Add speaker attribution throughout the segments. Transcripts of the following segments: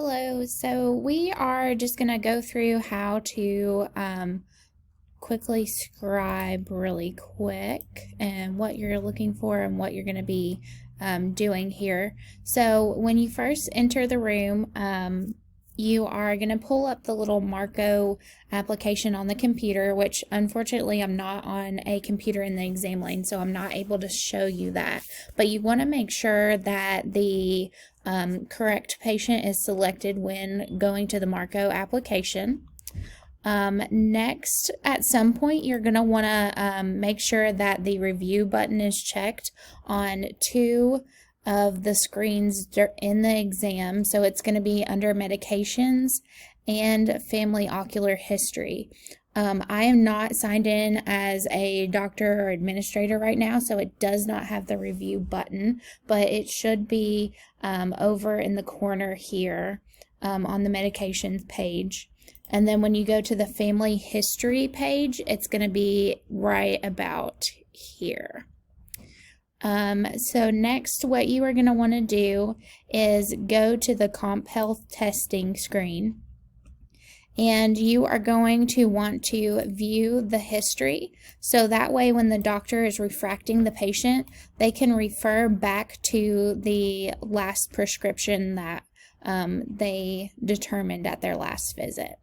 Speaker 1: Hello, so we are just going to go through how to quickly scribe really quick and what you're looking for and what you're going to be doing here. So when you first enter the room, you are going to pull up the little Marco application on the computer, which unfortunately I'm not on a computer in the exam lane, so I'm not able to show you that. But you want to make sure that the correct patient is selected when going to the Marco application. Next, at some point, you're going to want to make sure that the review button is checked on two of the screens in the exam. So it's going to be under medications and family ocular history. I am not signed in as a doctor or administrator right now, so it does not have the review button, but it should be over in the corner here on the medications page. And then when you go to the family history page, it's going to be right about here. So next, what you are going to want to do is go to the comp health testing screen. And you are going to want to view the history. So that way when the doctor is refracting the patient, they can refer back to the last prescription that they determined at their last visit.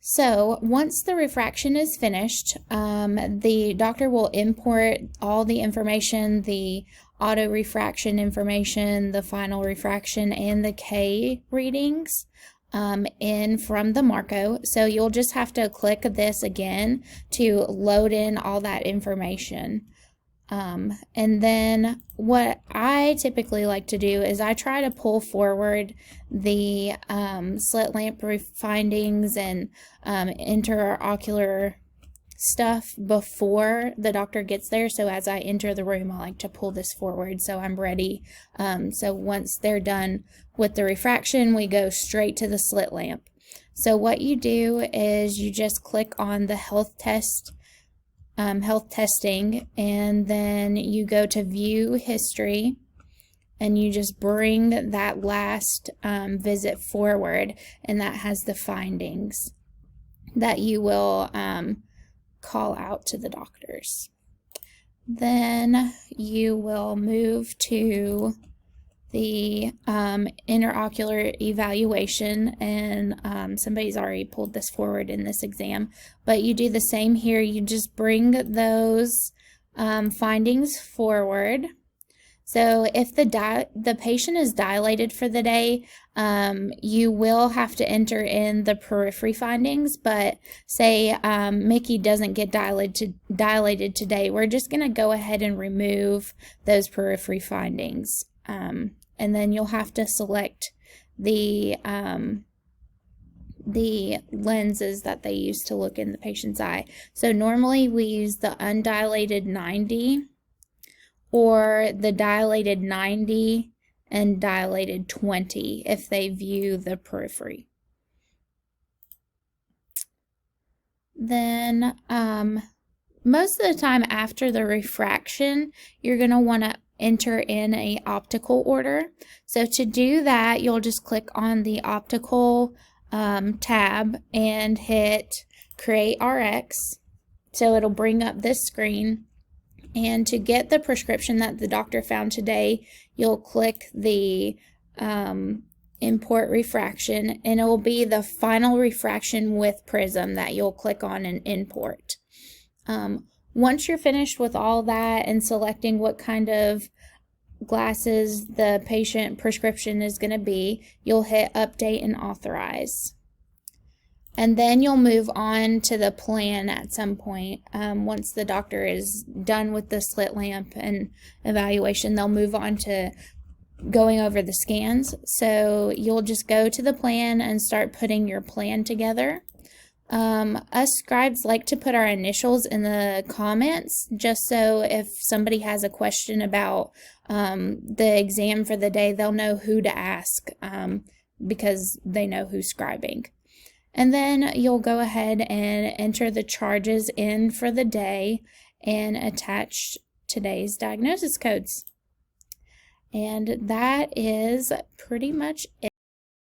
Speaker 1: So once the refraction is finished, the doctor will import all the information, the auto refraction information, the final refraction, and the K readings in from the Marco. So you'll just have to click this again to load in all that information. And then what I typically like to do is I try to pull forward the slit lamp findings and intraocular stuff before the doctor gets there. So as I enter the room, I like to pull this forward so I'm ready. So once they're done with the refraction, we go straight to the slit lamp. So what you do is you just click on the health testing, and then you go to view history, and you just bring that last visit forward, and that has the findings that you will call out to the doctors. Then you will move to the interocular evaluation, and somebody's already pulled this forward in this exam, but you do the same here. You just bring those findings forward. So if the patient is dilated for the day, you will have to enter in the periphery findings, but say Mickey doesn't get dilated today, we're just going to go ahead and remove those periphery findings. And then you'll have to select the lenses that they use to look in the patient's eye. So normally we use the undilated 90 or the dilated 90 and dilated 20 if they view the periphery. Then most of the time after the refraction, you're going to want to enter in a optical order. So to do that, you'll just click on the optical tab and hit create RX. So it'll bring up this screen. And to get the prescription that the doctor found today, you'll click the import refraction, and it will be the final refraction with prism that you'll click on and import. Once you're finished with all that and selecting what kind of glasses the patient prescription is going to be, you'll hit update and authorize. And then you'll move on to the plan at some point. Once the doctor is done with the slit lamp and evaluation, they'll move on to going over the scans. So you'll just go to the plan and start putting your plan together. Us scribes like to put our initials in the comments just so if somebody has a question about the exam for the day, they'll know who to ask because they know who's scribing. And then you'll go ahead and enter the charges in for the day and attach today's diagnosis codes. And that is pretty much it.